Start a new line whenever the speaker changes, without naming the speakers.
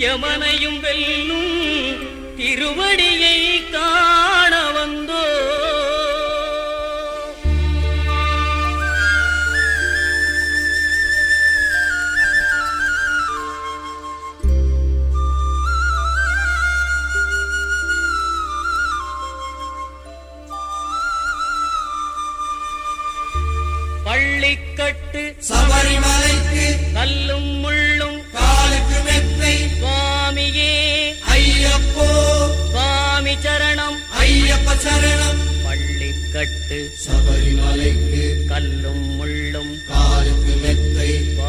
யமனையும் வெல்லும் திருவடியை காண வந்தோ. பள்ளிக்கட்டு
சபரிமலைக்கு
கல்லும் முள்ளும்
காலுக்கு மெத்தை
சுவாமியே
ஐயப்போ
சுவாமி சரணம்
ஐயப்ப சரணம்.
பள்ளிக்கட்டு
சபரிமலைக்கு